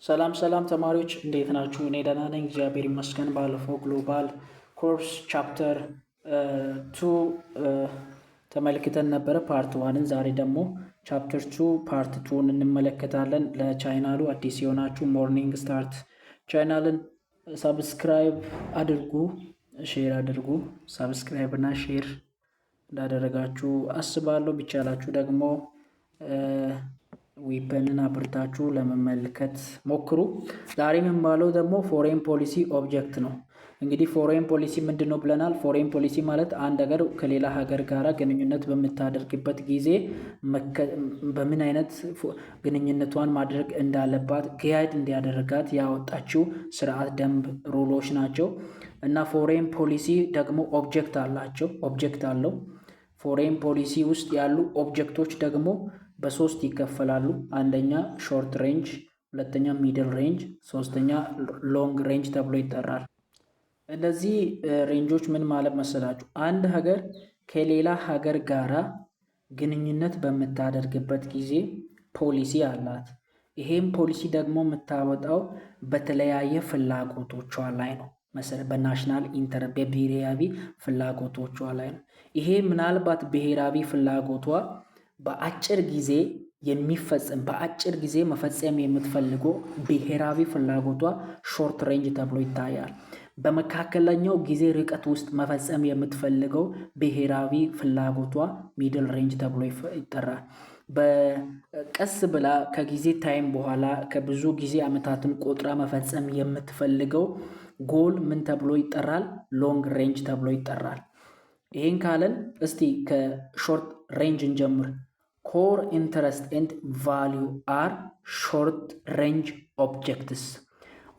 ሰላም ሰላም ተማሪዎች እንዴት ናችሁ? እኔ ደህና ነኝ፣ እግዚአብሔር ይመስገን። ባለፈው ግሎባል ኮርስ ቻፕተር 2 ተመልክተን ነበረ ፓርት 1ን። ዛሬ ደግሞ ቻፕተር 2 ፓርት 2ን እንመለከታለን። ለቻናሉ አዲስ የሆናችሁ ሞርኒንግ ስታርት ቻናልን ሰብስክራይብ አድርጉ፣ ሼር አድርጉ። ሰብስክራይብ እና ሼር እንዳደረጋችሁ አስባለሁ። ቢቻላችሁ ደግሞ ዊፐንን አብርታችሁ ለመመልከት ሞክሩ። ዛሬ የምንባለው ደግሞ ፎሬን ፖሊሲ ኦብጀክት ነው። እንግዲህ ፎሬን ፖሊሲ ምንድን ነው ብለናል። ፎሬን ፖሊሲ ማለት አንድ ሀገር ከሌላ ሀገር ጋር ግንኙነት በምታደርግበት ጊዜ በምን አይነት ግንኙነቷን ማድረግ እንዳለባት ጋይድ እንዲያደርጋት ያወጣችው ስርዓት፣ ደንብ፣ ሩሎች ናቸው እና ፎሬን ፖሊሲ ደግሞ ኦብጀክት አለው። ፎሬን ፖሊሲ ውስጥ ያሉ ኦብጀክቶች ደግሞ በሶስት ይከፈላሉ። አንደኛ ሾርት ሬንጅ፣ ሁለተኛ ሚድል ሬንጅ፣ ሶስተኛ ሎንግ ሬንጅ ተብሎ ይጠራል። እነዚህ ሬንጆች ምን ማለት መሰላችሁ? አንድ ሀገር ከሌላ ሀገር ጋራ ግንኙነት በምታደርግበት ጊዜ ፖሊሲ አላት። ይሄም ፖሊሲ ደግሞ የምታወጣው በተለያየ ፍላጎቶቿ ላይ ነው። በናሽናል በብሔራዊ ፍላጎቶቿ ላይ ነው። ይሄ ምናልባት ብሔራዊ ፍላጎቷ በአጭር ጊዜ መፈጸም የምትፈልገው ብሔራዊ ፍላጎቷ ሾርት ሬንጅ ተብሎ ይታያል። በመካከለኛው ጊዜ ርቀት ውስጥ መፈጸም የምትፈልገው ብሔራዊ ፍላጎቷ ሚድል ሬንጅ ተብሎ ይጠራል። በቀስ ብላ ከጊዜ ታይም በኋላ ከብዙ ጊዜ ዓመታትን ቆጥራ መፈጸም የምትፈልገው ጎል ምን ተብሎ ይጠራል? ሎንግ ሬንጅ ተብሎ ይጠራል። ይህን ካለን እስቲ ከሾርት ሬንጅ እንጀምር። ኮር ኢንተረስት ኤንድ ቫሊዩ አር ሾርት ሬንጅ ኦብጀክትስ።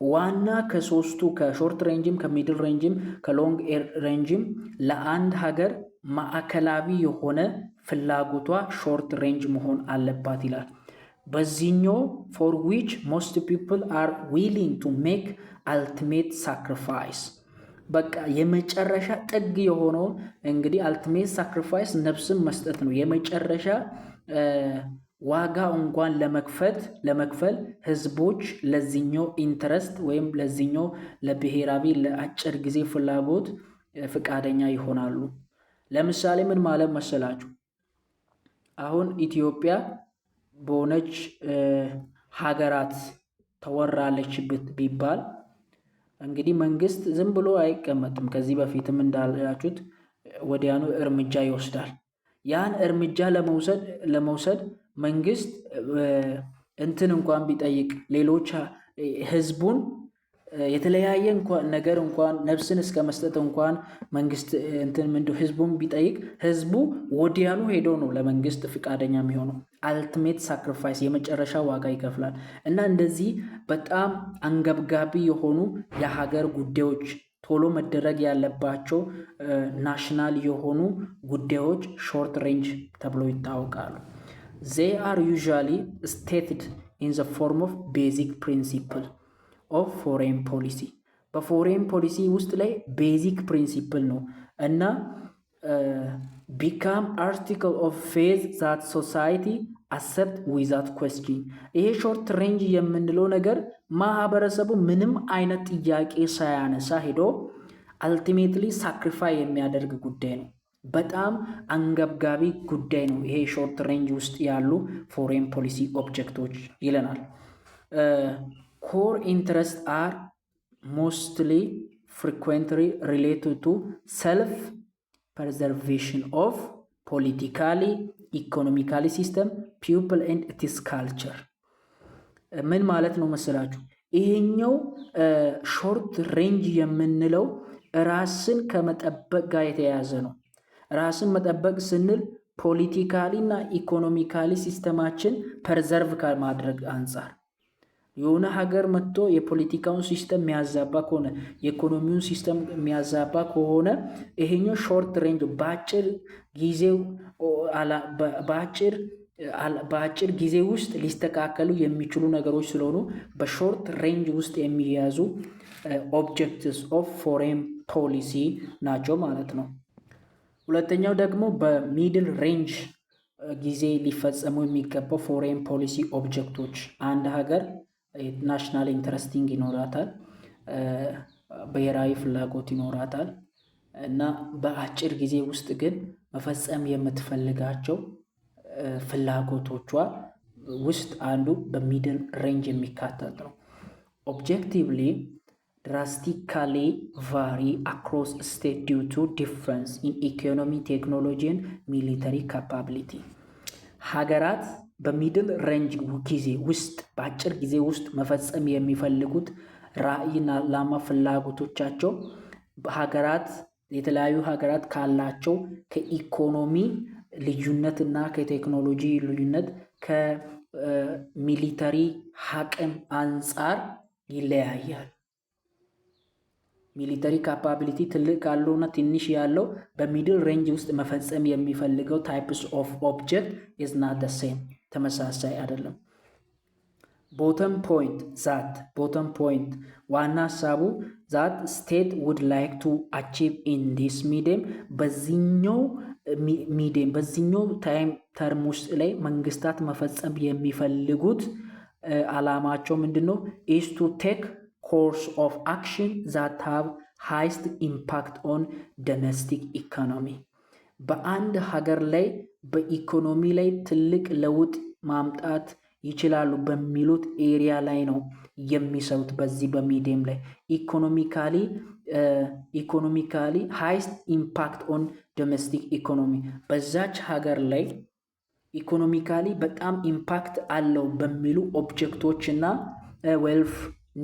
ዋና ከሶስቱ ከሾርት ሬንጅም ከሚድል ሬንጅም ከሎንግ ሬንጅም ለአንድ ሀገር ማዕከላዊ የሆነ ፍላጎቷ ሾርት ሬንጅ መሆን አለባት ይላል። በዚህኛው ፎር ዊች ሞስት ፒፕል አር ዊሊንግ ቱ ሜክ አልቲሜት ሳክሪፋይስ፣ በቃ የመጨረሻ ጥግ የሆነውን እንግዲህ አልቲሜት ሳክሪፋይስ ነፍስን መስጠት ነው። የመጨረሻ ዋጋ እንኳን ለመክፈል ህዝቦች ለዚህኛው ኢንተረስት ወይም ለዚህኛው ለብሔራዊ ለአጭር ጊዜ ፍላጎት ፍቃደኛ ይሆናሉ። ለምሳሌ ምን ማለት መሰላችሁ? አሁን ኢትዮጵያ በሆነች ሀገራት ተወራለች ቢባል እንግዲህ መንግስት ዝም ብሎ አይቀመጥም። ከዚህ በፊትም እንዳላችሁት ወዲያኑ እርምጃ ይወስዳል። ያን እርምጃ ለመውሰድ መንግስት እንኳን ቢጠይቅ ሌሎች ህዝቡን የተለያየ ነገር እንኳን ነፍስን እስከ መስጠት እንኳን መንግስት ህዝቡን ቢጠይቅ ህዝቡ ወዲያኑ ሄዶ ነው ለመንግስት ፍቃደኛ የሚሆነው። አልቲሜት ሳክሪፋይስ የመጨረሻ ዋጋ ይከፍላል። እና እንደዚህ በጣም አንገብጋቢ የሆኑ የሀገር ጉዳዮች ቶሎ መደረግ ያለባቸው ናሽናል የሆኑ ጉዳዮች ሾርት ሬንጅ ተብሎ ይታወቃሉ። they are usually stated in the form of basic principle of foreign policy። በፎሬን ፖሊሲ ውስጥ ላይ ቤዚክ ፕሪንሲፕል ነው እና become article of faith that society accept without question። ይሄ ሾርት ሬንጅ የምንለው ነገር ማህበረሰቡ ምንም አይነት ጥያቄ ሳያነሳ ሄዶ አልቲሜትሊ ሳክሪፋይ የሚያደርግ ጉዳይ ነው። በጣም አንገብጋቢ ጉዳይ ነው። ይሄ ሾርት ሬንጅ ውስጥ ያሉ ፎሬን ፖሊሲ ኦብጀክቶች ይለናል። ኮር ኢንትረስት አር ሞስትሊ ፍሪኩዌንትሊ ሪሌትድ ቱ ሰልፍ ፕሬዘርቬሽን ኦፍ ፖለቲካሊ ኢኮኖሚካሊ ሲስተም ፒፕል ኤንድ ኢትስ ካልቸር። ምን ማለት ነው መሰላችሁ? ይሄኛው ሾርት ሬንጅ የምንለው ራስን ከመጠበቅ ጋር የተያያዘ ነው። ራስን መጠበቅ ስንል ፖለቲካሊ እና ኢኮኖሚካሊ ሲስተማችን ፐርዘርቭ ከማድረግ አንጻር የሆነ ሀገር መጥቶ የፖለቲካውን ሲስተም የሚያዛባ ከሆነ የኢኮኖሚውን ሲስተም የሚያዛባ ከሆነ ይሄኛው ሾርት ሬንጅ በአጭር ጊዜ ውስጥ ሊስተካከሉ የሚችሉ ነገሮች ስለሆኑ በሾርት ሬንጅ ውስጥ የሚያዙ ኦብጀክቲቭስ ኦፍ ፎሬን ፖሊሲ ናቸው ማለት ነው። ሁለተኛው ደግሞ በሚድል ሬንጅ ጊዜ ሊፈጸሙ የሚገባው ፎሬን ፖሊሲ ኦብጀክቶች አንድ ሀገር ናሽናል ኢንተረስቲንግ ይኖራታል፣ ብሔራዊ ፍላጎት ይኖራታል እና በአጭር ጊዜ ውስጥ ግን መፈጸም የምትፈልጋቸው ፍላጎቶቿ ውስጥ አንዱ በሚድል ሬንጅ የሚካተት ነው። ኦብጀክቲቭሊ ድራስቲካሊ ቫሪ አክሮስ ስቴት ዲው ቱ ዲፍረንስ ኢን ኢኮኖሚ ቴክኖሎጂ ሚሊተሪ ካፓቢሊቲ። ሀገራት በሚድል ሬንጅ ጊዜ ውስጥ በአጭር ጊዜ ውስጥ መፈጸም የሚፈልጉት ራዕይና ዓላማ ፍላጎቶቻቸው ሀገራት የተለያዩ ሀገራት ካላቸው ከኢኮኖሚ ልዩነት እና ከቴክኖሎጂ ልዩነት ከሚሊተሪ አቅም አንጻር ይለያያል። ሚሊተሪ ካፓቢሊቲ ትልቅ ካለውና ትንሽ ያለው በሚድል ሬንጅ ውስጥ መፈጸም የሚፈልገው ታይፕስ ኦፍ ኦብጀክት ኢዝ ናት ዘ ሴም፣ ተመሳሳይ አይደለም። ቦተም ፖይንት ዋና ሀሳቡ ዛት ስቴት ውድ ላይክ ቱ አቺቭ ኢን ዲስ ሚዲየም በዚህኛው ታይም ተርም ውስጥ ላይ መንግስታት መፈጸም የሚፈልጉት አላማቸው ምንድን ነው? ኢዝ ቱ ቴክ ኮርስ ኦፍ አክሽን ዛት ሃቭ ሃይስት ኢምፓክት ኦን ዶሜስቲክ ኢኮኖሚ። በአንድ ሀገር ላይ በኢኮኖሚ ላይ ትልቅ ለውጥ ማምጣት ይችላሉ በሚሉት ኤሪያ ላይ ነው የሚሰሩት። በዚህ በሚዲየም ላይ ኢኮኖሚካሊ ሃይስት ኢምፓክት ኦን ዶሜስቲክ ኢኮኖሚ፣ በዛች ሀገር ላይ ኢኮኖሚካሊ በጣም ኢምፓክት አለው በሚሉ ኦብጀክቶች እና ዌልፍ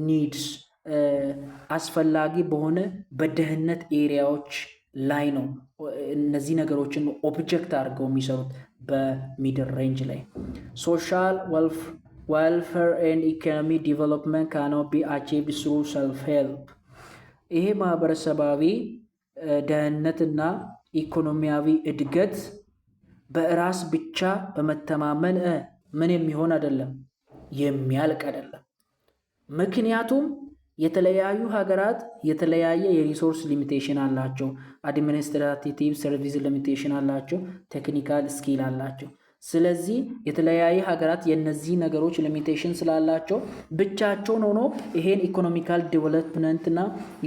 ኒድስ አስፈላጊ በሆነ በደህንነት ኤሪያዎች ላይ ነው እነዚህ ነገሮችን ኦብጀክት አድርገው የሚሰሩት በሚድል ሬንጅ ላይ። ሶሻል ዌልፌር ኤንድ ኢኮኖሚ ዲቨሎፕመንት ካኖት ቢ አቺቭድ ስሩ ሰልፍ ሄልፕ። ይሄ ማህበረሰባዊ ደህንነትና ኢኮኖሚያዊ እድገት በራስ ብቻ በመተማመን ምን የሚሆን አይደለም፣ የሚያልቅ አይደለም። ምክንያቱም የተለያዩ ሀገራት የተለያየ የሪሶርስ ሊሚቴሽን አላቸው፣ አድሚኒስትራቲቭ ሰርቪስ ሊሚቴሽን አላቸው፣ ቴክኒካል ስኪል አላቸው። ስለዚህ የተለያየ ሀገራት የነዚህ ነገሮች ሊሚቴሽን ስላላቸው ብቻቸውን ሆኖ ይሄን ኢኮኖሚካል ዴቨሎፕመንትና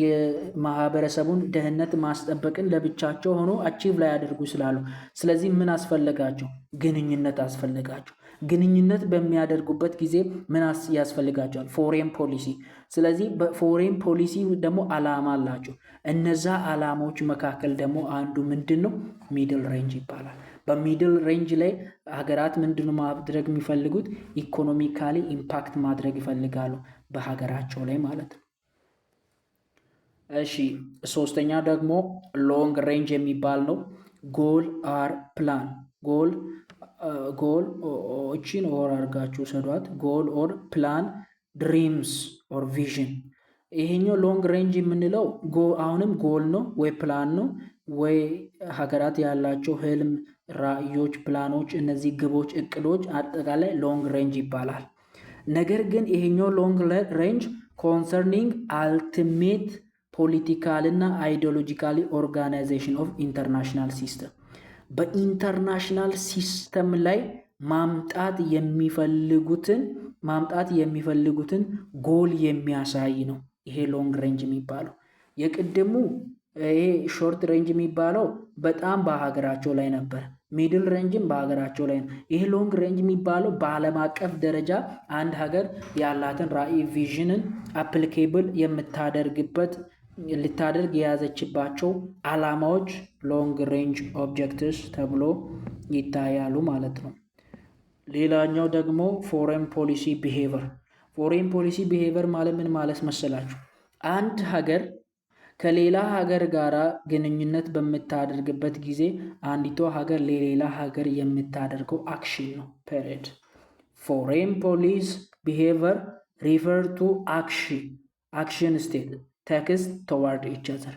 የማህበረሰቡን ደህንነት ማስጠበቅን ለብቻቸው ሆኖ አቺቭ ላይ ያደርጉ ስላሉ፣ ስለዚህ ምን አስፈለጋቸው? ግንኙነት አስፈለጋቸው። ግንኙነት በሚያደርጉበት ጊዜ ምን ያስፈልጋቸዋል? ፎሬን ፖሊሲ። ስለዚህ በፎሬን ፖሊሲ ደግሞ አላማ አላቸው። እነዛ አላማዎች መካከል ደግሞ አንዱ ምንድን ነው? ሚድል ሬንጅ ይባላል። በሚድል ሬንጅ ላይ ሀገራት ምንድን ነው ማድረግ የሚፈልጉት? ኢኮኖሚካሊ ኢምፓክት ማድረግ ይፈልጋሉ በሀገራቸው ላይ ማለት ነው። እሺ፣ ሶስተኛ ደግሞ ሎንግ ሬንጅ የሚባል ነው። ጎል አር ፕላን ጎል እቺን ኦር አድርጋችሁ ሰዷት። ጎል ኦር ፕላን፣ ድሪምስ ኦር ቪዥን። ይሄኛው ሎንግ ሬንጅ የምንለው አሁንም ጎል ነው ወይ ፕላን ነው ወይ ሀገራት ያላቸው ህልም፣ ራዕዮች፣ ፕላኖች፣ እነዚህ ግቦች፣ እቅዶች አጠቃላይ ሎንግ ሬንጅ ይባላል። ነገር ግን ይሄኛው ሎንግ ሬንጅ ኮንሰርኒንግ አልቲሜት ፖለቲካል እና አይዲዮሎጂካሊ ኦርጋናይዜሽን ኦፍ ኢንተርናሽናል ሲስተም፣ በኢንተርናሽናል ሲስተም ላይ ማምጣት የሚፈልጉትን ጎል የሚያሳይ ነው ይሄ ሎንግ ሬንጅ የሚባለው። የቅድሙ ይሄ ሾርት ሬንጅ የሚባለው በጣም በሀገራቸው ላይ ነበር። ሚድል ሬንጅም በሀገራቸው ላይ ነው። ይሄ ሎንግ ሬንጅ የሚባለው በዓለም አቀፍ ደረጃ አንድ ሀገር ያላትን ራዕይ ቪዥንን አፕሊኬብል ልታደርግ የያዘችባቸው አላማዎች ሎንግ ሬንጅ ኦብጀክቲቭስ ተብሎ ይታያሉ ማለት ነው። ሌላኛው ደግሞ ፎሬን ፖሊሲ ቢሄቨር። ፎሬን ፖሊሲ ቢሄቨር ማለት ምን ማለት መሰላችሁ? አንድ ሀገር ከሌላ ሀገር ጋር ግንኙነት በምታደርግበት ጊዜ አንዲቷ ሀገር ለሌላ ሀገር የምታደርገው አክሽን ነው። ፔሪድ። ፎሬን ፖሊሲ ቢሄቨር ሪፈር ቱ አክሽን ስቴት ቴክስ ቶዋርድ ኢች አዘር።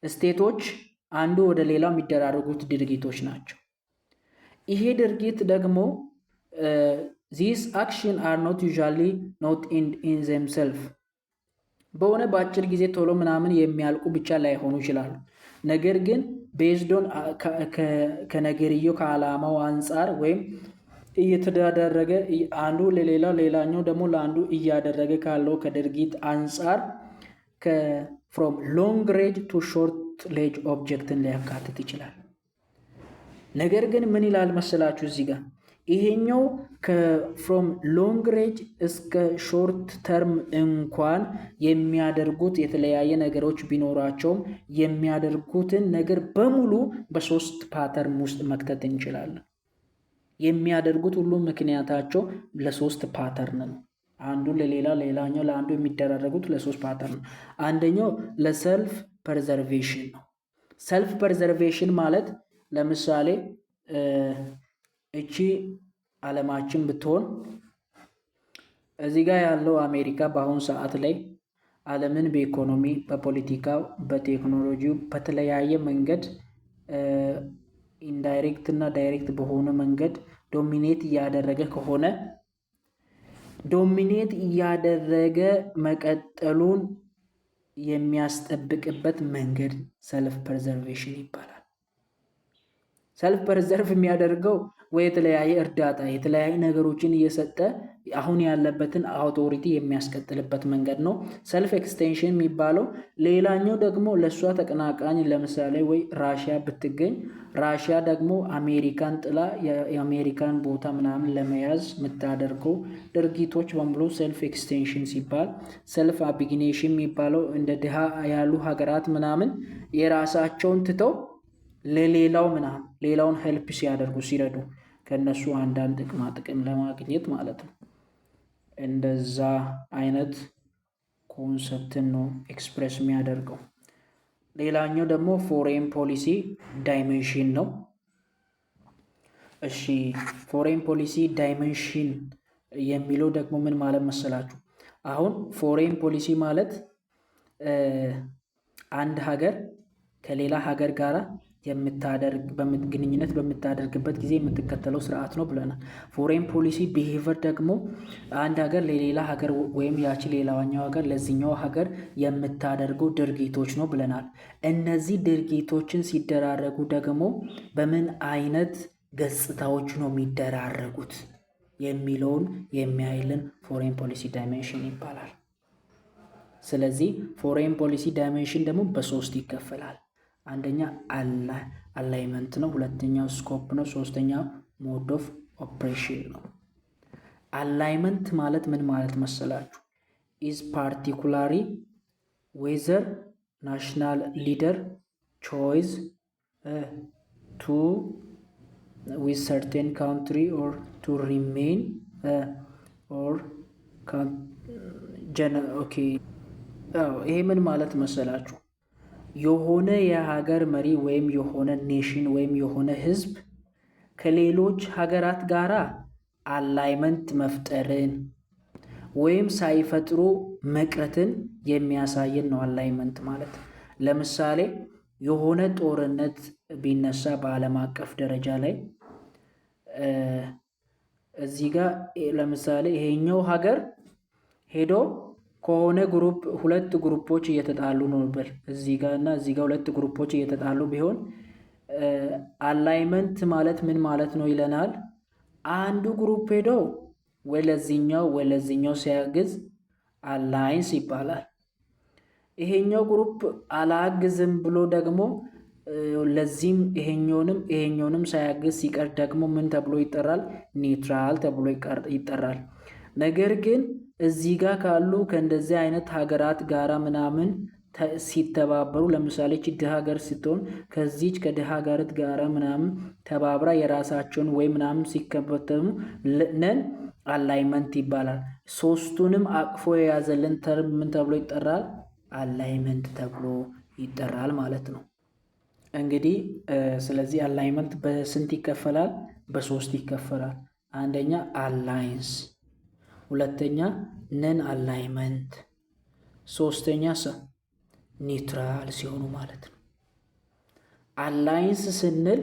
ስቴቶች አንዱ ወደ ሌላው የሚደራረጉት ድርጊቶች ናቸው። ይሄ ድርጊት ደግሞ ዚስ አክሽን አር ኖት ዩዥዋሊ ኖት ኢን ዘምሰልፍ በሆነ በአጭር ጊዜ ቶሎ ምናምን የሚያልቁ ብቻ ላይሆኑ ይችላሉ። ነገር ግን ቤዝዶን ከነገርየው ከዓላማው አንጻር ወይም እየተዳደረገ አንዱ ለሌላ ሌላኛው ደግሞ ለአንዱ እያደረገ ካለው ከድርጊት አንጻር ፍሮም ሎንግ ሬንጅ ቱ ሾርት ሬንጅ ኦብጀክትን ሊያካትት ይችላል። ነገር ግን ምን ይላል መሰላችሁ እዚህ ጋር ይሄኛው ከፍሮም ሎንግ ሬንጅ እስከ ሾርት ተርም እንኳን የሚያደርጉት የተለያየ ነገሮች ቢኖራቸውም የሚያደርጉትን ነገር በሙሉ በሶስት ፓተርን ውስጥ መክተት እንችላለን። የሚያደርጉት ሁሉ ምክንያታቸው ለሶስት ፓተርን ነው። አንዱ ለሌላ ሌላኛው ለአንዱ የሚደራረጉት ለሶስት ፓተርን ነው። አንደኛው ለሰልፍ ፐርዘርቬሽን ነው። ሰልፍ ፐርዘርቬሽን ማለት ለምሳሌ እቺ ዓለማችን ብትሆን እዚህ ጋር ያለው አሜሪካ በአሁኑ ሰዓት ላይ ዓለምን በኢኮኖሚ፣ በፖለቲካ፣ በቴክኖሎጂው በተለያየ መንገድ ኢንዳይሬክት እና ዳይሬክት በሆነ መንገድ ዶሚኔት እያደረገ ከሆነ ዶሚኔት እያደረገ መቀጠሉን የሚያስጠብቅበት መንገድ ሰልፍ ፐርዘርቬሽን ይባላል። ሰልፍ ፐርዘርቭ የሚያደርገው ወይ የተለያየ እርዳታ የተለያየ ነገሮችን እየሰጠ አሁን ያለበትን አውቶሪቲ የሚያስቀጥልበት መንገድ ነው። ሰልፍ ኤክስቴንሽን የሚባለው ሌላኛው ደግሞ ለእሷ ተቀናቃኝ ለምሳሌ ወይ ራሽያ ብትገኝ ራሽያ ደግሞ አሜሪካን ጥላ የአሜሪካን ቦታ ምናምን ለመያዝ የምታደርገው ድርጊቶች በሙሉ ሰልፍ ኤክስቴንሽን ሲባል፣ ሰልፍ አቢግኔሽን የሚባለው እንደ ድሃ ያሉ ሀገራት ምናምን የራሳቸውን ትተው ለሌላው ምናምን ሌላውን ሄልፕ ሲያደርጉ ሲረዱ ከነሱ አንዳንድ ጥቅም ለማግኘት ማለት ነው። እንደዛ አይነት ኮንሰፕትን ነው ኤክስፕሬስ የሚያደርገው። ሌላኛው ደግሞ ፎሬን ፖሊሲ ዳይሜንሽን ነው። እሺ ፎሬን ፖሊሲ ዳይሜንሽን የሚለው ደግሞ ምን ማለት መሰላችሁ? አሁን ፎሬን ፖሊሲ ማለት አንድ ሀገር ከሌላ ሀገር ጋር ግንኙነት በምታደርግበት ጊዜ የምትከተለው ስርዓት ነው ብለናል። ፎሬን ፖሊሲ ቢሄቨር ደግሞ አንድ ሀገር ለሌላ ሀገር ወይም ያቺ ሌላኛው ሀገር ለዚህኛው ሀገር የምታደርገው ድርጊቶች ነው ብለናል። እነዚህ ድርጊቶችን ሲደራረጉ ደግሞ በምን አይነት ገጽታዎች ነው የሚደራረጉት የሚለውን የሚያይልን ፎሬን ፖሊሲ ዳይሜንሽን ይባላል። ስለዚህ ፎሬን ፖሊሲ ዳይሜንሽን ደግሞ በሶስት ይከፈላል። አንደኛ አላይመንት ነው። ሁለተኛው ስኮፕ ነው። ሶስተኛው ሞድ ኦፍ ኦፕሬሽን ነው። አላይመንት ማለት ምን ማለት መሰላችሁ? ኢዝ ፓርቲኩላሪ ዌዘር ናሽናል ሊደር ቾይዝ ቱ ዊዝ ሰርቴን ካንትሪ ኦር ቱ ሪሜን ኦር ኦኬ። ይሄ ምን ማለት መሰላችሁ? የሆነ የሀገር መሪ ወይም የሆነ ኔሽን ወይም የሆነ ህዝብ ከሌሎች ሀገራት ጋር አላይመንት መፍጠርን ወይም ሳይፈጥሩ መቅረትን የሚያሳየን ነው አላይመንት ማለት። ለምሳሌ የሆነ ጦርነት ቢነሳ በዓለም አቀፍ ደረጃ ላይ እዚህ ጋር ለምሳሌ ይሄኛው ሀገር ሄዶ ከሆነ ግሩፕ ሁለት ግሩፖች እየተጣሉ ነው ነበር እዚህ ጋር እና እዚህ ጋር ሁለት ግሩፖች እየተጣሉ ቢሆን አላይመንት ማለት ምን ማለት ነው ይለናል። አንዱ ግሩፕ ሄዶ ወለዚህኛው ሲያግዝ አላይንስ ይባላል። ይሄኛው ግሩፕ አላግዝም ብሎ ደግሞ ለዚህም ይሄኛውንም ሳያግዝ ሲቀር ደግሞ ምን ተብሎ ይጠራል? ኒውትራል ተብሎ ይጠራል። ነገር ግን እዚህ ጋር ካሉ ከእንደዚህ አይነት ሀገራት ጋራ ምናምን ሲተባበሩ ለምሳሌ ድሃ ሀገር ስትሆን ከዚች ከድሃ ሀገራት ጋራ ምናምን ተባብራ የራሳቸውን ወይ ምናምን ሲከበተሙ ነን አላይመንት ይባላል። ሶስቱንም አቅፎ የያዘልን ተርም ምን ተብሎ ይጠራል? አላይመንት ተብሎ ይጠራል ማለት ነው። እንግዲህ ስለዚህ አላይመንት በስንት ይከፈላል? በሶስት ይከፈላል። አንደኛ አላይንስ፣ ሁለተኛ ነን አላይመንት፣ ሶስተኛ ኒውትራል ሲሆኑ ማለት ነው። አላይንስ ስንል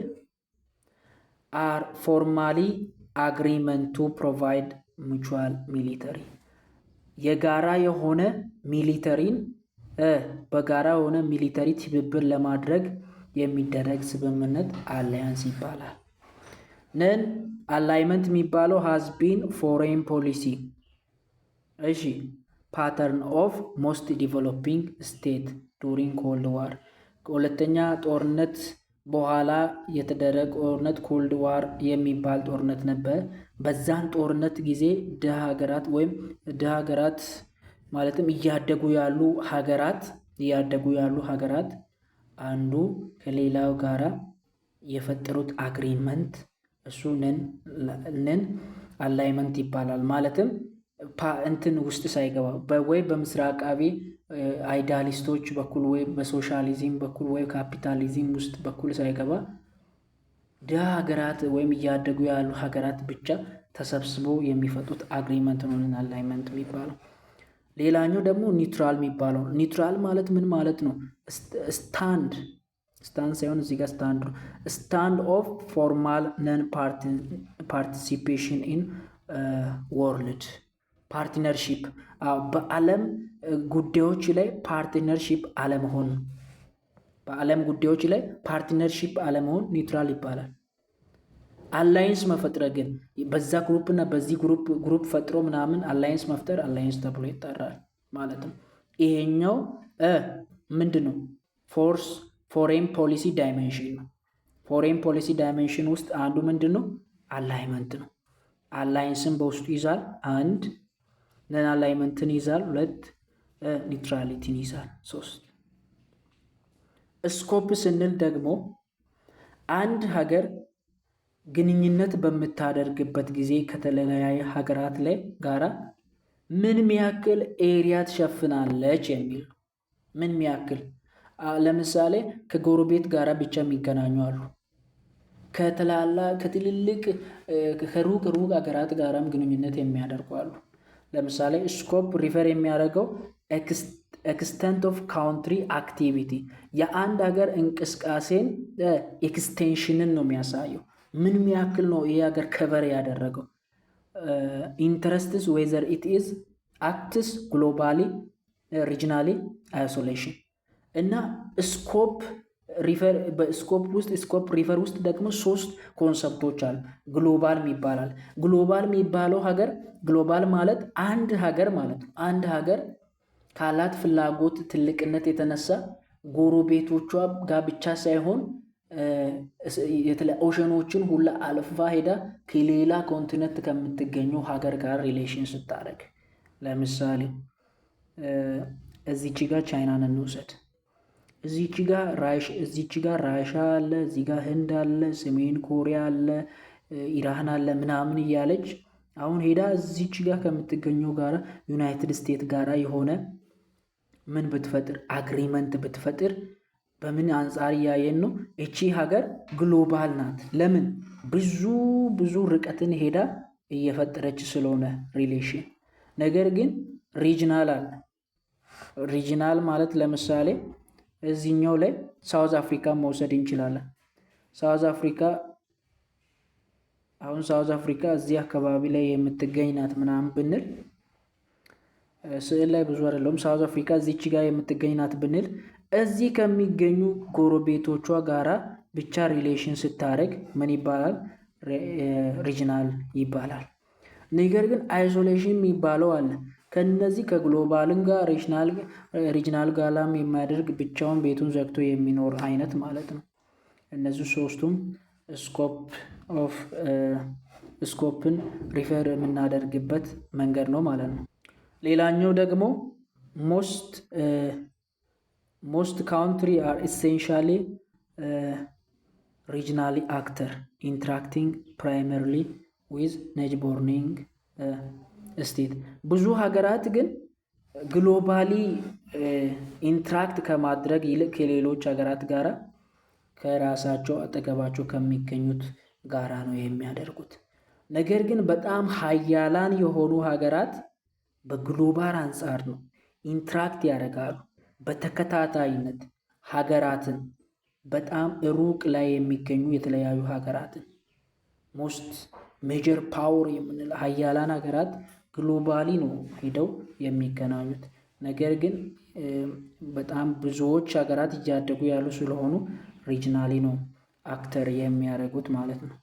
አር ፎርማሊ አግሪመንት ቱ ፕሮቫይድ ሙቹዋል ሚሊተሪ የጋራ የሆነ ሚሊተሪን በጋራ የሆነ ሚሊተሪ ትብብር ለማድረግ የሚደረግ ስምምነት አላያንስ ይባላል። ነን አላይመንት የሚባለው ሃዝ ቢን ፎሬን ፖሊሲ። እሺ ፓተርን ኦፍ ሞስት ዲቨሎፒንግ ስቴት ዱሪንግ ኮልድ ዋር፣ ከሁለተኛ ጦርነት በኋላ የተደረገ ጦርነት ኮልድ ዋር የሚባል ጦርነት ነበር። በዛን ጦርነት ጊዜ ድሃ ሀገራት ማለትም እያደጉ ያሉ ሀገራት አንዱ ከሌላው ጋራ የፈጠሩት አግሪመንት እሱ ነን አላይመንት ይባላል። ማለትም እንትን ውስጥ ሳይገባ ወይ በምስራቃዊ አይዲያሊስቶች በኩል ወይ በሶሻሊዝም በኩል ወይ ካፒታሊዝም ውስጥ በኩል ሳይገባ ድሃ ሀገራት ወይም እያደጉ ያሉ ሀገራት ብቻ ተሰብስቦ የሚፈጡት አግሪመንት ነው አላይመንት የሚባለው። ሌላኛው ደግሞ ኒውትራል የሚባለው። ኒውትራል ማለት ምን ማለት ነው? ስታንድ ሳይሆን እዚህ ጋር ስታንድ ነው። ስታንድ ኦፍ ፎርማል ነን ፓርቲሲፔሽን ኢን ወርልድ ፓርትነርሺፕ፣ በዓለም ጉዳዮች ላይ ፓርትነርሺፕ አለመሆን፣ በዓለም ጉዳዮች ላይ ፓርትነርሺፕ አለመሆን ኒውትራል ይባላል። አላይንስ መፈጥረ ግን በዛ ግሩፕ እና በዚህ ግሩፕ ፈጥሮ ምናምን አላይንስ መፍጠር አላይንስ ተብሎ ይጠራል ማለት ነው። ይሄኛው ምንድን ነው? ፎሬን ፖሊሲ ዳይሜንሽን ነው። ፎሬን ፖሊሲ ዳይሜንሽን ውስጥ አንዱ ምንድን ነው? አላይመንት ነው። አላይንስን በውስጡ ይዛል። አንድ ነን አላይመንትን ይዛል። ሁለት ኒውትራሊቲን ይዛል። ሶስት ስኮፕ ስንል ደግሞ አንድ ሀገር ግንኙነት በምታደርግበት ጊዜ ከተለያየ ሀገራት ላይ ጋራ ምን ያክል ኤሪያ ትሸፍናለች የሚል ነው። ምን ያክል ለምሳሌ ከጎረቤት ጋራ ብቻ የሚገናኙ አሉ። ከትልልቅ ከሩቅ ሀገራት ጋራም ግንኙነት የሚያደርጉ አሉ። ለምሳሌ ስኮፕ ሪፈር የሚያደርገው ኤክስተንት ኦፍ ካውንትሪ አክቲቪቲ የአንድ ሀገር እንቅስቃሴን ኤክስቴንሽንን ነው የሚያሳየው። ምን ያክል ነው ይህ ሀገር ከቨር ያደረገው። ኢንተረስትስ ዌዘር ኢት ኢዝ አክትስ ግሎባሊ ሪጅናሊ አይሶሌሽን እና ስኮፕ ሪፈር ውስጥ ደግሞ ሶስት ኮንሰፕቶች አሉ። ግሎባል ይባላል። ግሎባል የሚባለው ሀገር ግሎባል ማለት አንድ ሀገር ማለት ነው። አንድ ሀገር ካላት ፍላጎት ትልቅነት የተነሳ ጎረቤቶቿ ጋር ብቻ ሳይሆን ኦሽኖችን ሁላ አልፋ ሄዳ ከሌላ ኮንቲነንት ከምትገኘው ሀገር ጋር ሪሌሽን ስታደርግ፣ ለምሳሌ እዚች ጋር ቻይናን እንውሰድ። እዚች ጋር ራሻ አለ፣ እዚህ ጋር ህንድ አለ፣ ሰሜን ኮሪያ አለ፣ ኢራን አለ ምናምን እያለች አሁን ሄዳ እዚች ጋር ከምትገኘው ጋር ዩናይትድ ስቴትስ ጋራ የሆነ ምን ብትፈጥር አግሪመንት ብትፈጥር በምን አንጻር እያየን ነው? እቺ ሀገር ግሎባል ናት። ለምን? ብዙ ርቀትን ሄዳ እየፈጠረች ስለሆነ ሪሌሽን። ነገር ግን ሪጅናል አለ። ሪጅናል ማለት ለምሳሌ እዚህኛው ላይ ሳውዝ አፍሪካ መውሰድ እንችላለን። ሳውዝ አፍሪካ እዚህ አካባቢ ላይ የምትገኝ ናት ምናምን ብንል ስዕል ላይ ብዙ አይደለም። ሳውዝ አፍሪካ እዚች ጋር የምትገኝ ናት ብንል እዚህ ከሚገኙ ጎረቤቶቿ ጋራ ብቻ ሪሌሽን ስታደርግ ምን ይባላል? ሪጅናል ይባላል። ነገር ግን አይሶሌሽን የሚባለው አለ። ከነዚህ ከግሎባልን ጋር ሪጅናል ጋላም የሚያደርግ ብቻውን ቤቱን ዘግቶ የሚኖር አይነት ማለት ነው። እነዚህ ሶስቱም ስኮፕን ሪፈር የምናደርግበት መንገድ ነው ማለት ነው። ሌላኛው ደግሞ ሞስት ካውንትሪ አር ኢሴንሻሊ ሪጅናሊ አክተር ኢንትራክቲንግ ፕራይመሪሊ ዊዝ ኔይበሪንግ ስቴት። ብዙ ሀገራት ግን ግሎባሊ ኢንትራክት ከማድረግ ይልቅ ከሌሎች ሀገራት ጋራ ከራሳቸው አጠገባቸው ከሚገኙት ጋራ ነው የሚያደርጉት። ነገር ግን በጣም ሀያላን የሆኑ ሀገራት በግሎባል አንጻር ነው ኢንትራክት ያደርጋሉ። በተከታታይነት ሀገራትን በጣም ሩቅ ላይ የሚገኙ የተለያዩ ሀገራትን ሞስት ሜጀር ፓወር የምንለው ሀያላን ሀገራት ግሎባሊ ነው ሄደው የሚገናኙት። ነገር ግን በጣም ብዙዎች ሀገራት እያደጉ ያሉ ስለሆኑ ሪጅናሊ ነው አክተር የሚያደርጉት ማለት ነው።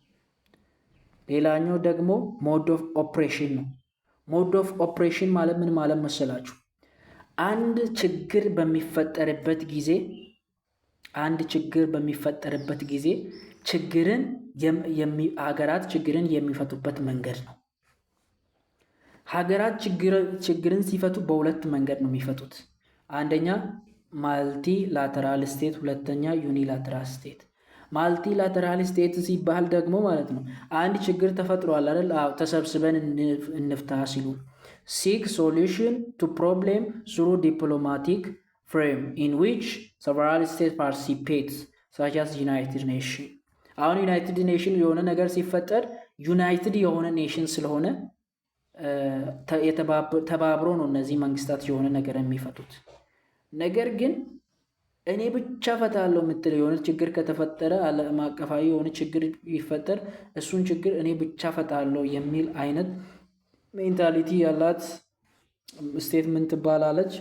ሌላኛው ደግሞ ሞድ ኦፍ ኦፕሬሽን ነው። ሞድ ኦፍ ኦፕሬሽን ማለት ምን ማለት መሰላችሁ? አንድ ችግር በሚፈጠርበት ጊዜ ሀገራት ችግርን የሚፈቱበት መንገድ ነው። ሀገራት ችግርን ሲፈቱ በሁለት መንገድ ነው የሚፈቱት። አንደኛ ማልቲ ላተራል ስቴት፣ ሁለተኛ ዩኒላተራል ስቴት። ማልቲ ላተራል ስቴት ሲባል ደግሞ ማለት ነው አንድ ችግር ተፈጥሯል አይደል? ተሰብስበን እንፍታ ሲሉ ሲክ ሶሉሽን ቱ ፕሮብሌም ስሩ ዲፕሎማቲክ ፍሬም ኢን ዊች ሰቨራል ስቴት ፓርቲሲፔትስ ሳች አስ ዩናይትድ ኔሽን። አሁን ዩናይትድ ኔሽን የሆነ ነገር ሲፈጠር ዩናይትድ የሆነ ኔሽን ስለሆነ ተባብሮ ነው እነዚህ መንግስታት የሆነ ነገር የሚፈቱት። ነገር ግን እኔ ብቻ ፈታለሁ የምትል የሆነ ችግር ከተፈጠረ ዓለም አቀፋዊ የሆነ ችግር ይፈጠር እሱን ችግር እኔ ብቻ ፈታለሁ የሚል አይነት ሜንታሊቲ ያላት ስቴት ምን ትባላለች?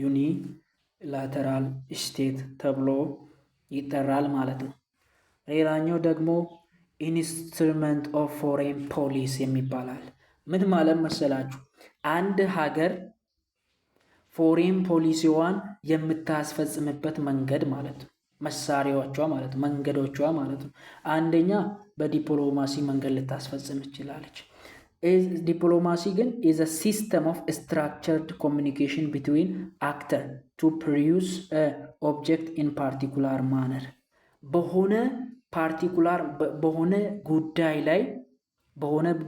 ዩኒላተራል ስቴት ተብሎ ይጠራል ማለት ነው። ሌላኛው ደግሞ ኢንስትሩመንት ኦፍ ፎሬን ፖሊሲ የሚባላል። ምን ማለት መሰላችሁ? አንድ ሀገር ፎሬን ፖሊሲዋን የምታስፈጽምበት መንገድ ማለት ነው። መሳሪያዎቿ ማለት ነው፣ መንገዶቿ ማለት ነው። አንደኛ በዲፕሎማሲ መንገድ ልታስፈጽም ትችላለች። ዲፕሎማሲ ግን is a system of structured communication between actors to produce a object in particular manner በሆነ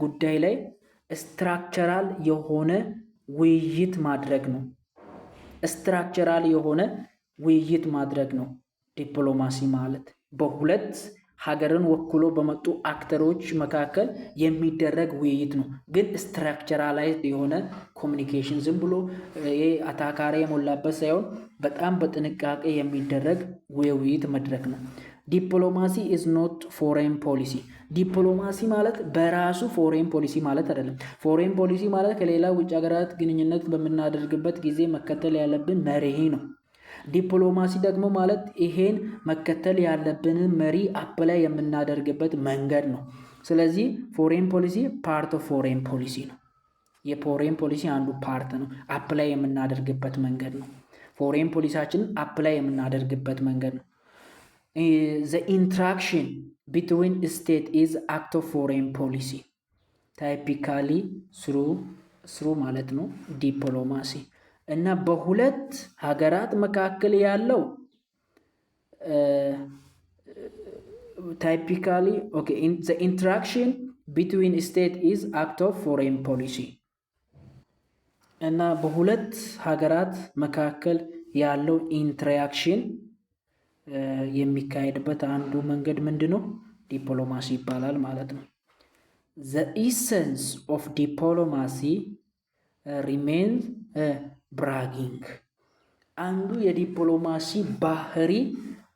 ጉዳይ ላይ ስትራክቸራል የሆነ ውይይት ማድረግ ነው። ስትራክቸራል የሆነ ውይይት ማድረግ ነው ዲፕሎማሲ ማለት። በሁለት ሀገርን ወክሎ በመጡ አክተሮች መካከል የሚደረግ ውይይት ነው። ግን ስትራክቸራላይዝድ የሆነ ኮሚኒኬሽን ዝም ብሎ አታካሪ የሞላበት ሳይሆን በጣም በጥንቃቄ የሚደረግ የውይይት መድረክ ነው። ዲፕሎማሲ ኢዝ ኖት ፎሬን ፖሊሲ። ዲፕሎማሲ ማለት በራሱ ፎሬን ፖሊሲ ማለት አይደለም። ፎሬን ፖሊሲ ማለት ከሌላ ውጭ ሀገራት ግንኙነት በምናደርግበት ጊዜ መከተል ያለብን መርህ ነው። ዲፕሎማሲ ደግሞ ማለት ይሄን መከተል ያለብንን መሪ አፕላይ የምናደርግበት መንገድ ነው። ስለዚህ ፎሬን ፖሊሲ ፓርት ኦፍ ፎሬን ፖሊሲ ነው። የፎሬን ፖሊሲ አንዱ ፓርት ነው። አፕላይ የምናደርግበት መንገድ ነው። ፎሬን ፖሊሲያችንን አፕላይ የምናደርግበት መንገድ ነው። the interaction between state is act of foreign policy typically through ማለት ነው ዲፕሎማሲ። እና በሁለት ሀገራት መካከል ያለው typically the interaction between state is act of foreign policy እና በሁለት ሀገራት መካከል ያለው ኢንተራክሽን የሚካሄድበት አንዱ መንገድ ምንድነው? ዲፕሎማሲ ይባላል ማለት ነው። the essence of diplomacy remains bragging። አንዱ የዲፕሎማሲ ባህሪ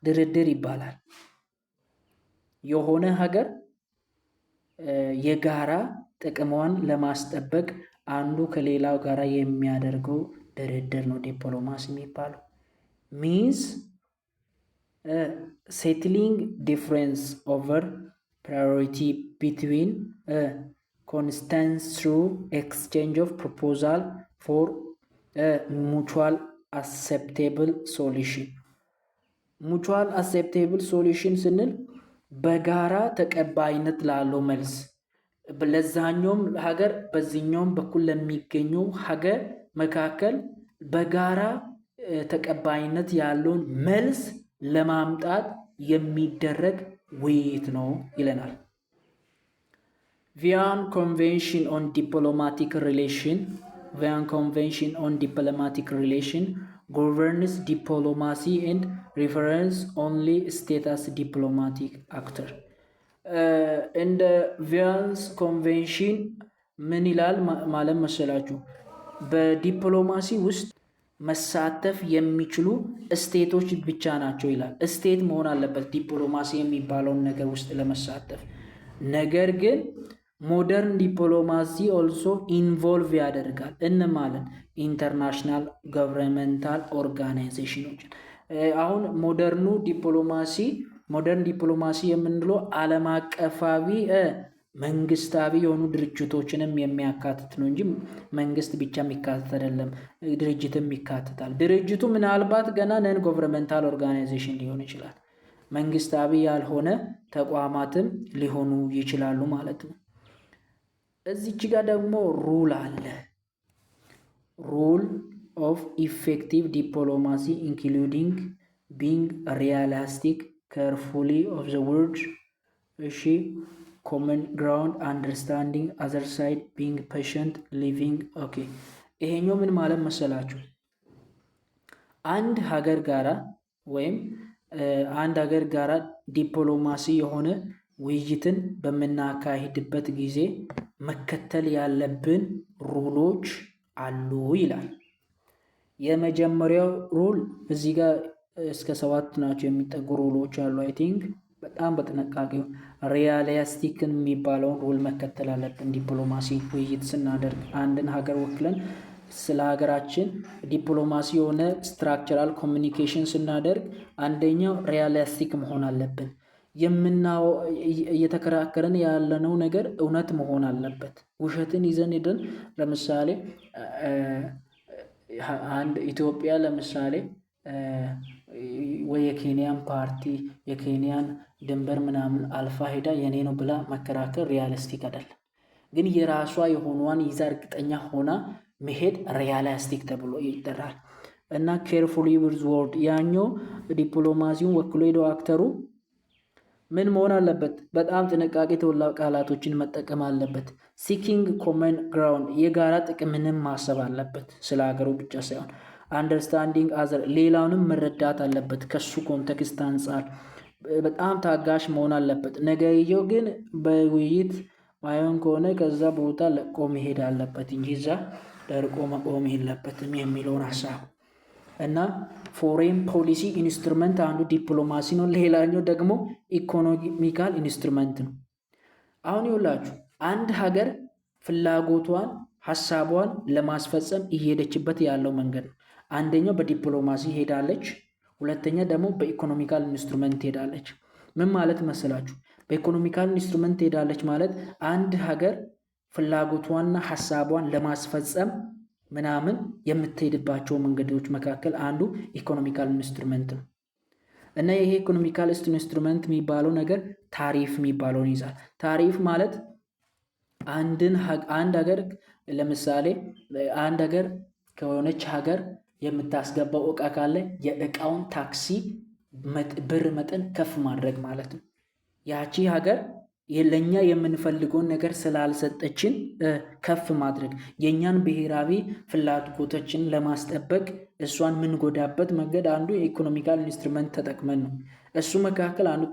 ድርድር ይባላል። የሆነ ሀገር የጋራ ጥቅሟን ለማስጠበቅ አንዱ ከሌላው ጋራ የሚያደርገው ድርድር ነው ዲፕሎማሲ የሚባለው። means settling difference over priority between constants through exchange of proposal for a mutual acceptable solution። mutual acceptable solution ስንል በጋራ ተቀባይነት ላለው መልስ ለዛኛውም ሀገር በዚህኛውም በኩል ለሚገኘው ሀገር መካከል በጋራ ተቀባይነት ያለውን መልስ ለማምጣት የሚደረግ ውይይት ነው ይለናል። ቪያን ኮንቬንሽን ኦን ዲፕሎማቲክ ሪሌሽን governs diplomacy and refers only state as diplomatic actor። እንደ ቪያንስ ኮንቬንሽን ምን ይላል ማለት መሰላችሁ? በዲፕሎማሲ ውስጥ መሳተፍ የሚችሉ ስቴቶች ብቻ ናቸው ይላል። ስቴት መሆን አለበት ዲፕሎማሲ የሚባለውን ነገር ውስጥ ለመሳተፍ። ነገር ግን ሞደርን ዲፕሎማሲ ኦልሶ ኢንቮልቭ ያደርጋል ማለት ኢንተርናሽናል ገቨርንመንታል ኦርጋናይዜሽኖችን። አሁን ሞደርን ዲፕሎማሲ የምንለው ዓለም አቀፋዊ መንግስታዊ የሆኑ ድርጅቶችንም የሚያካትት ነው እንጂ መንግስት ብቻ የሚካትት አይደለም። ድርጅትም ይካትታል። ድርጅቱ ምናልባት ገና ነን ጎቨርንመንታል ኦርጋናይዜሽን ሊሆን ይችላል። መንግስታዊ ያልሆነ ተቋማትም ሊሆኑ ይችላሉ ማለት ነው። እዚች ጋር ደግሞ ሩል አለ። ሩል ኦፍ ኢፌክቲቭ ዲፕሎማሲ ኢንክሉዲንግ ቢንግ ሪያሊስቲክ ኬርፉሊ ኦፍ ዘ ወርድ እሺ ኮመን ግራውንድ አንደርስታንዲንግ አዘር ሳይድ ቢንግ ፔሸንት ሊቪንግ ኦኬ። ይሄኛው ምን ማለት መሰላችሁ? አንድ ሀገር ጋራ ወይም አንድ ሀገር ጋራ ዲፕሎማሲ የሆነ ውይይትን በምናካሂድበት ጊዜ መከተል ያለብን ሩሎች አሉ ይላል። የመጀመሪያው ሩል እዚህ ጋር እስከ 7 ናቸው የሚጠጉ ሩሎች አሉ። አይ ቲንክ በጣም በጥንቃቄው ሪያሊስቲክን የሚባለውን ሩል መከተል አለብን። ዲፕሎማሲ ውይይት ስናደርግ አንድን ሀገር ወክለን ስለ ሀገራችን ዲፕሎማሲ የሆነ ስትራክቸራል ኮሚኒኬሽን ስናደርግ አንደኛው ሪያሊስቲክ መሆን አለብን። እየተከራከረን ያለነው ነገር እውነት መሆን አለበት። ውሸትን ይዘን ሄደን ለምሳሌ አንድ ኢትዮጵያ ለምሳሌ ወይ የኬንያን ፓርቲ የኬንያን ድንበር ምናምን አልፋ ሄዳ የኔ ነው ብላ መከራከር ሪያሊስቲክ አይደለም። ግን የራሷ የሆኗን ይዛ እርግጠኛ ሆና መሄድ ሪያሊስቲክ ተብሎ ይጠራል። እና ኬርፉሊ ዊዝ ወርድ ያኛው ዲፕሎማሲውን ወክሎ ሄደው አክተሩ ምን መሆን አለበት? በጣም ጥንቃቄ የተሞላ ቃላቶችን መጠቀም አለበት። ሲኪንግ ኮመን ግራውንድ የጋራ ጥቅምንም ማሰብ አለበት፣ ስለ ሀገሩ ብቻ ሳይሆን። አንደርስታንዲንግ አዘር ሌላውንም መረዳት አለበት ከሱ ኮንቴክስት አንጻር። በጣም ታጋሽ መሆን አለበት። ነገርየው ግን በውይይት ማይሆን ከሆነ ከዛ ቦታ ለቆ መሄድ አለበት እንጂ እዛ ደርቆ መቆም የለበትም የሚለውን ሀሳብ እና ፎሬን ፖሊሲ ኢንስትሩመንት አንዱ ዲፕሎማሲ ነው። ሌላኛው ደግሞ ኢኮኖሚካል ኢንስትሩመንት ነው። አሁን ይኸውላችሁ አንድ ሀገር ፍላጎቷን ሀሳቧን ለማስፈጸም እየሄደችበት ያለው መንገድ ነው። አንደኛው በዲፕሎማሲ ሄዳለች፣ ሁለተኛ ደግሞ በኢኮኖሚካል ኢንስትሩመንት ሄዳለች። ምን ማለት መሰላችሁ? በኢኮኖሚካል ኢንስትሩመንት ሄዳለች ማለት አንድ ሀገር ፍላጎቷንና ሀሳቧን ለማስፈጸም ምናምን የምትሄድባቸው መንገዶች መካከል አንዱ ኢኮኖሚካል ኢንስትሩመንት ነው። እና ይሄ ኢኮኖሚካል ኢንስትሩመንት የሚባለው ነገር ታሪፍ የሚባለውን ይዛል። ታሪፍ ማለት አንድ ሀገር ለምሳሌ አንድ ሀገር ከሆነች ሀገር የምታስገባው እቃ ካለ የእቃውን ታክሲ ብር መጠን ከፍ ማድረግ ማለት ነው። ያቺ ሀገር ለኛ የምንፈልገውን ነገር ስላልሰጠችን ከፍ ማድረግ የኛን ብሔራዊ ፍላጎቶችን ለማስጠበቅ እሷን የምንጎዳበት መንገድ አንዱ የኢኮኖሚካል ኢንስትሩመንት ተጠቅመን ነው። እሱ መካከል አንዱ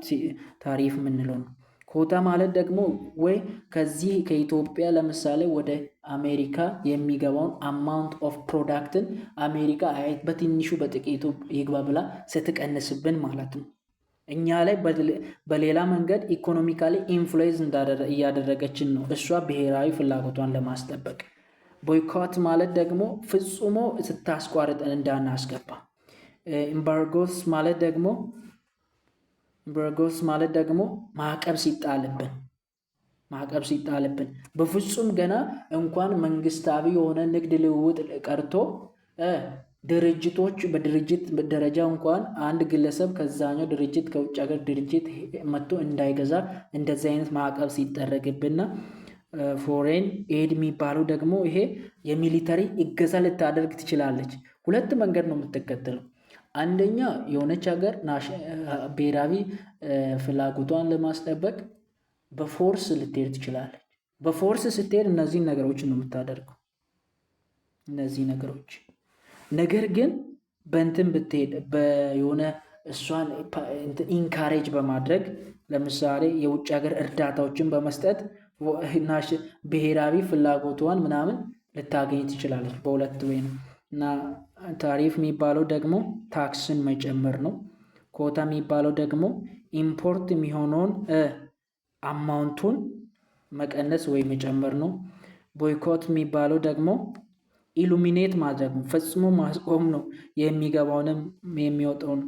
ታሪፍ የምንለው ነው። ኮታ ማለት ደግሞ ወይ ከዚህ ከኢትዮጵያ ለምሳሌ ወደ አሜሪካ የሚገባውን አማውንት ኦፍ ፕሮዳክትን አሜሪካ በትንሹ በጥቂቱ ይግባ ብላ ስትቀንስብን ማለት ነው። እኛ ላይ በሌላ መንገድ ኢኮኖሚካሊ ኢንፍሉዌንስ እያደረገችን ነው፣ እሷ ብሔራዊ ፍላጎቷን ለማስጠበቅ። ቦይኮት ማለት ደግሞ ፍጹሞ ስታስቋርጠን እንዳናስገባ። ኢምባርጎስ ማለት ደግሞ ማዕቀብ ሲጣልብን በፍጹም ገና እንኳን መንግስታዊ የሆነ ንግድ ልውውጥ ቀርቶ ድርጅቶች በድርጅት ደረጃ እንኳን አንድ ግለሰብ ከዛኛው ድርጅት ከውጭ ሀገር ድርጅት መጥቶ እንዳይገዛ እንደዚህ አይነት ማዕቀብ ሲደረግብና ፎሬን ኤድ የሚባለው ደግሞ ይሄ የሚሊተሪ እገዛ ልታደርግ ትችላለች። ሁለት መንገድ ነው የምትከተለው። አንደኛ የሆነች ሀገር ብሔራዊ ፍላጎቷን ለማስጠበቅ በፎርስ ልትሄድ ትችላለች። በፎርስ ስትሄድ እነዚህን ነገሮችን ነው የምታደርገው። እነዚህ ነገሮች ነገር ግን በእንትን ብትሄድ የሆነ እሷን ኢንካሬጅ በማድረግ ለምሳሌ የውጭ ሀገር እርዳታዎችን በመስጠት ብሔራዊ ፍላጎቷን ምናምን ልታገኝ ትችላለች። በሁለት ወይ ነው። እና ታሪፍ የሚባለው ደግሞ ታክስን መጨመር ነው። ኮታ የሚባለው ደግሞ ኢምፖርት የሚሆነውን አማውንቱን መቀነስ ወይ መጨመር ነው። ቦይኮት የሚባለው ደግሞ ኢሉሚኔት ማድረግ ነው፣ ፈጽሞ ማስቆም ነው፣ የሚገባውንም የሚወጣውን።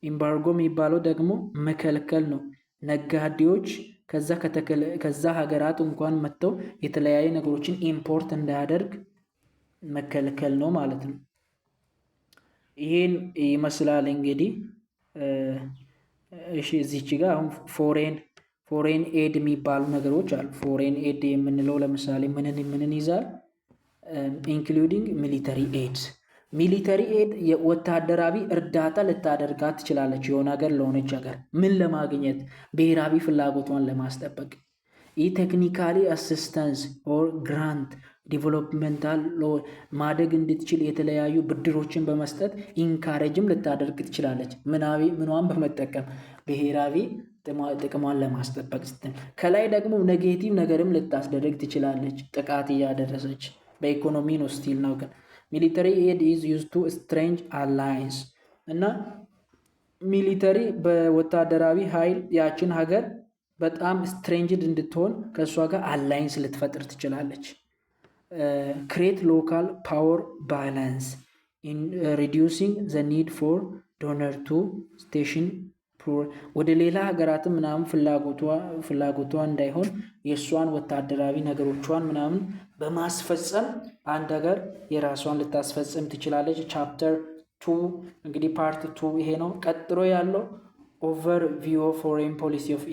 ኢምባርጎ የሚባለው ደግሞ መከልከል ነው፣ ነጋዴዎች ከዛ ሀገራት እንኳን መጥተው የተለያዩ ነገሮችን ኢምፖርት እንዳያደርግ መከልከል ነው ማለት ነው። ይሄን ይመስላል እንግዲህ። እሺ እዚች ጋር አሁን ፎሬን ኤድ የሚባሉ ነገሮች አሉ። ፎሬን ኤድ የምንለው ለምሳሌ ምንን ይዛል? ኢንክሉዲንግ ሚሊተሪ ኤድ። ሚሊተሪ ኤድ የወታደራዊ እርዳታ ልታደርጋት ትችላለች የሆነ ሀገር ለሆነች ሀገር ምን ለማግኘት? ብሔራዊ ፍላጎቷን ለማስጠበቅ። ይህ ቴክኒካሊ አሲስተንስ ኦር ግራንት ዲቨሎፕመንታል ማደግ እንድትችል የተለያዩ ብድሮችን በመስጠት ኢንካሬጅም ልታደርግ ትችላለች። ምኗን በመጠቀም? ብሔራዊ ጥቅሟን ለማስጠበቅ ስትል። ከላይ ደግሞ ኔጌቲቭ ነገርም ልታስደረግ ትችላለች፣ ጥቃት እያደረሰች። በኢኮኖሚ ነው ስቲል ነው ግን ሚሊተሪ ኤድ ኢዝ ዩዝድ ቱ ስትሬንጅ አላይንስ እና ሚሊተሪ በወታደራዊ ኃይል ያችን ሀገር በጣም ስትሬንጅድ እንድትሆን ከእሷ ጋር አላይንስ ልትፈጥር ትችላለች። ክሬት ሎካል ፓወር ባላንስ ኢን ሪዲዩሲንግ ዘ ኒድ ፎር ዶነር ቱ ስቴሽን ወደ ሌላ ሀገራትም ምናምን ፍላጎቷ እንዳይሆን የእሷን ወታደራዊ ነገሮቿን ምናምን በማስፈጸም አንድ ሀገር የራሷን ልታስፈጽም ትችላለች። ቻፕተር 2 እንግዲህ ፓርት 2 ይሄ ነው። ቀጥሎ ያለው ኦቨር ቪው ፎሬን ፖሊሲ ኦፍ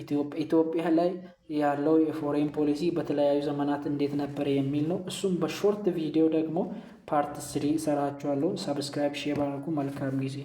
ኢትዮጵያ ላይ ያለው የፎሬን ፖሊሲ በተለያዩ ዘመናት እንዴት ነበር የሚል ነው። እሱም በሾርት ቪዲዮ ደግሞ ፓርት 3 እሰራችኋለሁ። ሰብስክራይብ ሼር አድርጉ። መልካም ጊዜ